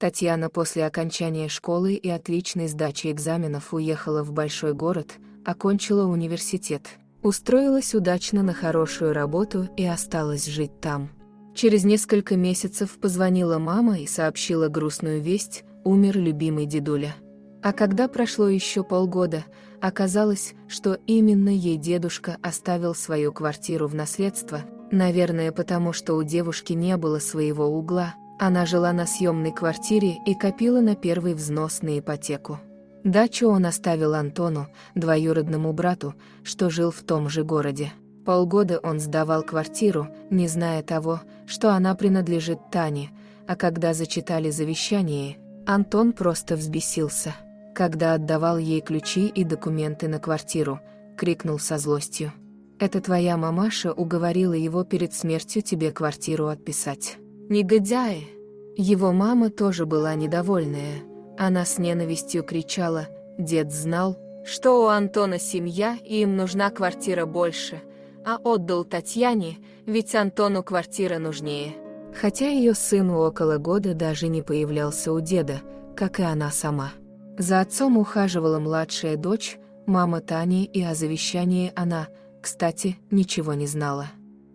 Татьяна после окончания школы и отличной сдачи экзаменов уехала в большой город, окончила университет, устроилась удачно на хорошую работу и осталась жить там. Через несколько месяцев позвонила мама и сообщила грустную весть: умер любимый дедуля. А когда прошло еще полгода, оказалось, что именно ей дедушка оставил свою квартиру в наследство, наверное, потому что у девушки не было своего угла. Она жила на съемной квартире и копила на первый взнос на ипотеку. Дачу он оставил Антону, двоюродному брату, что жил в том же городе. Полгода он сдавал квартиру, не зная того, что она принадлежит Тане, а когда зачитали завещание, Антон просто взбесился. Когда отдавал ей ключи и документы на квартиру, крикнул со злостью: «Это твоя мамаша уговорила его перед смертью тебе квартиру отписать. Негодяи!» Его мама тоже была недовольная. Она с ненавистью кричала: «Дед знал, что у Антона семья и им нужна квартира больше, а отдал Татьяне, ведь Антону квартира нужнее». Хотя ее сыну около года даже не появлялся у деда, как и она сама. За отцом ухаживала младшая дочь, мама Тани, и о завещании она, кстати, ничего не знала.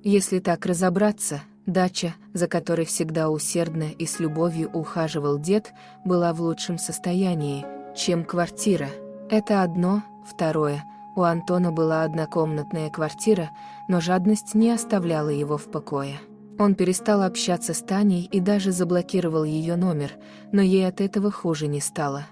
Если так разобраться, дача, за которой всегда усердно и с любовью ухаживал дед, была в лучшем состоянии, чем квартира. Это одно. Второе. У Антона была однокомнатная квартира, но жадность не оставляла его в покое. Он перестал общаться с Таней и даже заблокировал ее номер, но ей от этого хуже не стало.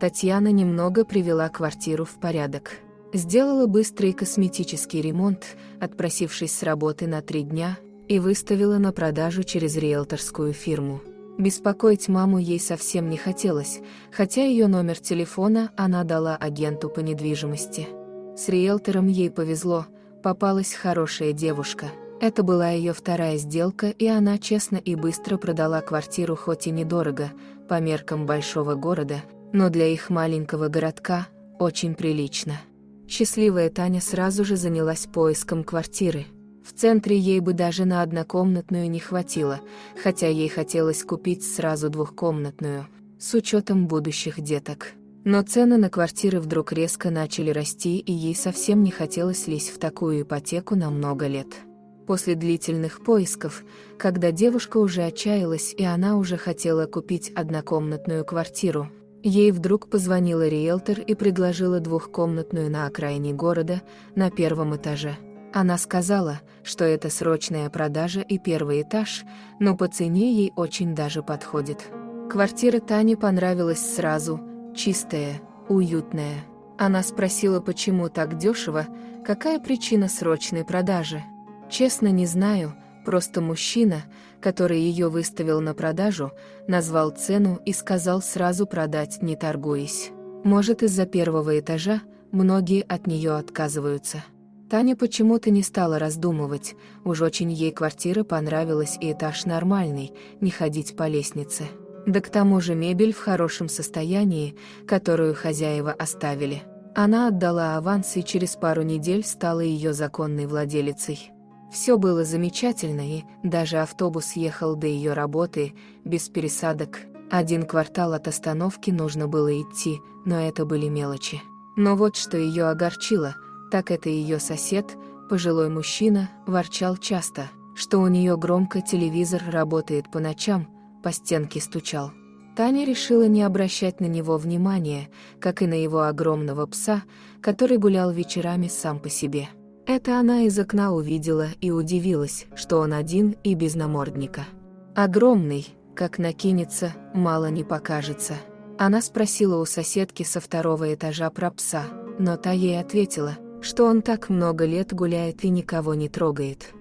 Татьяна немного привела квартиру в порядок. Сделала быстрый косметический ремонт, отпросившись с работы на 3 дня, и выставила на продажу через риэлторскую фирму. Беспокоить маму ей совсем не хотелось, хотя ее номер телефона она дала агенту по недвижимости. С риэлтором ей повезло, попалась хорошая девушка. Это была ее вторая сделка, и она честно и быстро продала квартиру, хоть и недорого, по меркам большого города, но для их маленького городка очень прилично. Счастливая Таня сразу же занялась поиском квартиры. В центре ей бы даже на однокомнатную не хватило, хотя ей хотелось купить сразу двухкомнатную, с учетом будущих деток. Но цены на квартиры вдруг резко начали расти, и ей совсем не хотелось лезть в такую ипотеку на много лет. После длительных поисков, когда девушка уже отчаялась и она уже хотела купить однокомнатную квартиру, ей вдруг позвонила риэлтор и предложила двухкомнатную на окраине города, на 1-м этаже. Она сказала, что это срочная продажа и 1-й этаж, но по цене ей очень даже подходит. Квартира Тане понравилась сразу, чистая, уютная. Она спросила, почему так дешево, какая причина срочной продажи. «Честно, не знаю, просто мужчина, который ее выставил на продажу, назвал цену и сказал сразу продать, не торгуясь. Может, из-за 1-го этажа многие от нее отказываются». Таня почему-то не стала раздумывать, уж очень ей квартира понравилась и этаж нормальный, не ходить по лестнице. Да к тому же мебель в хорошем состоянии, которую хозяева оставили. Она отдала аванс и через пару недель стала ее законной владелицей. Все было замечательно, и даже автобус ехал до ее работы, без пересадок. 1 квартал от остановки нужно было идти, но это были мелочи. Но вот что ее огорчило, так это ее сосед, пожилой мужчина, ворчал часто, что у нее громко телевизор работает по ночам, по стенке стучал. Таня решила не обращать на него внимания, как и на его огромного пса, который гулял вечерами сам по себе. Это она из окна увидела и удивилась, что он один и без намордника. Огромный, как накинется, мало не покажется. Она спросила у соседки со 2-го этажа про пса, но та ей ответила, что он так много лет гуляет и никого не трогает.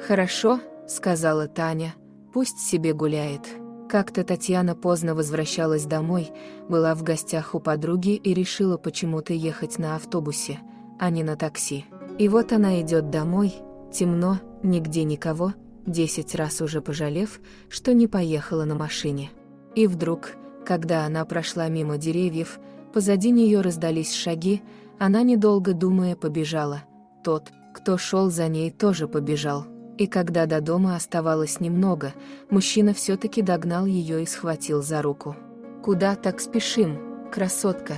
«Хорошо», — сказала Таня, — «пусть себе гуляет». Как-то Татьяна поздно возвращалась домой, была в гостях у подруги и решила почему-то ехать на автобусе, а не на такси. И вот она идет домой, темно, нигде никого, 10 раз уже пожалев, что не поехала на машине. И вдруг, когда она прошла мимо деревьев, позади нее раздались шаги, она, недолго думая, побежала. Тот, кто шел за ней, тоже побежал. И когда до дома оставалось немного, мужчина все-таки догнал ее и схватил за руку. «Куда так спешим, красотка?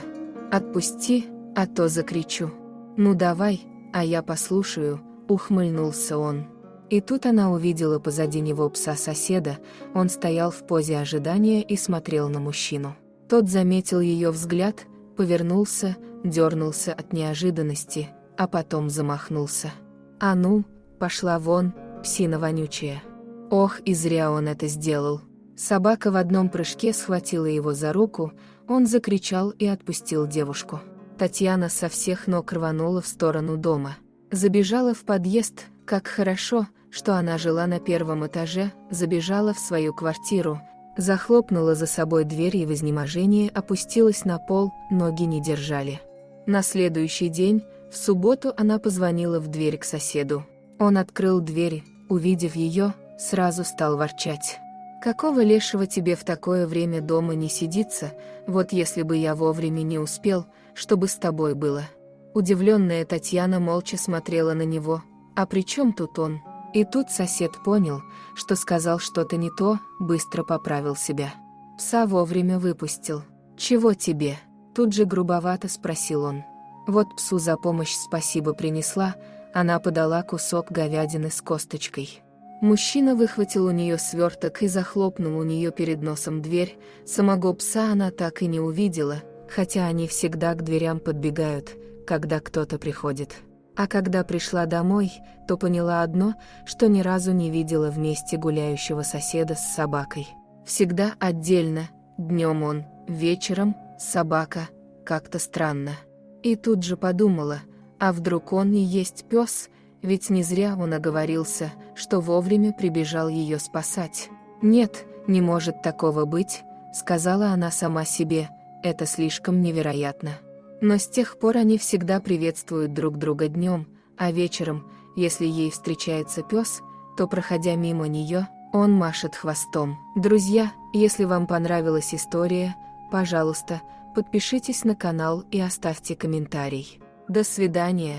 Отпусти, а то закричу». «Ну давай, а я послушаю», — ухмыльнулся он. И тут она увидела позади него пса-соседа, он стоял в позе ожидания и смотрел на мужчину. Тот заметил ее взгляд, повернулся, дернулся от неожиданности, а потом замахнулся. «А ну, пошла вон, псина вонючая». Ох, и зря он это сделал. Собака в одном прыжке схватила его за руку, он закричал и отпустил девушку. Татьяна со всех ног рванула в сторону дома. Забежала в подъезд, как хорошо, что она жила на первом этаже, забежала в свою квартиру, захлопнула за собой дверь и в изнеможении опустилась на пол, ноги не держали. На следующий день, в субботу, она позвонила в дверь к соседу. Он открыл дверь, увидев ее, сразу стал ворчать. «Какого лешего тебе в такое время дома не сидится, вот если бы я вовремя не успел, что бы с тобой было?» Удивленная Татьяна молча смотрела на него. «А при чем тут он?» И тут сосед понял, что сказал что-то не то, быстро поправил себя. Пса вовремя выпустил. «Чего тебе?» Тут же грубовато спросил он. Вот псу за помощь спасибо принесла, она подала кусок говядины с косточкой. Мужчина выхватил у нее сверток и захлопнул у нее перед носом дверь, самого пса она так и не увидела, хотя они всегда к дверям подбегают, когда кто-то приходит. А когда пришла домой, то поняла одно, что ни разу не видела вместе гуляющего соседа с собакой. Всегда отдельно, днем он, вечером собака, как-то странно. И тут же подумала, а вдруг он и есть пес, ведь не зря он оговорился, что вовремя прибежал ее спасать. «Нет, не может такого быть», — сказала она сама себе, — «это слишком невероятно». Но с тех пор они всегда приветствуют друг друга днем, а вечером, если ей встречается пес, то, проходя мимо нее, он машет хвостом. Друзья, если вам понравилась история, пожалуйста, подпишитесь на канал и оставьте комментарий. До свидания.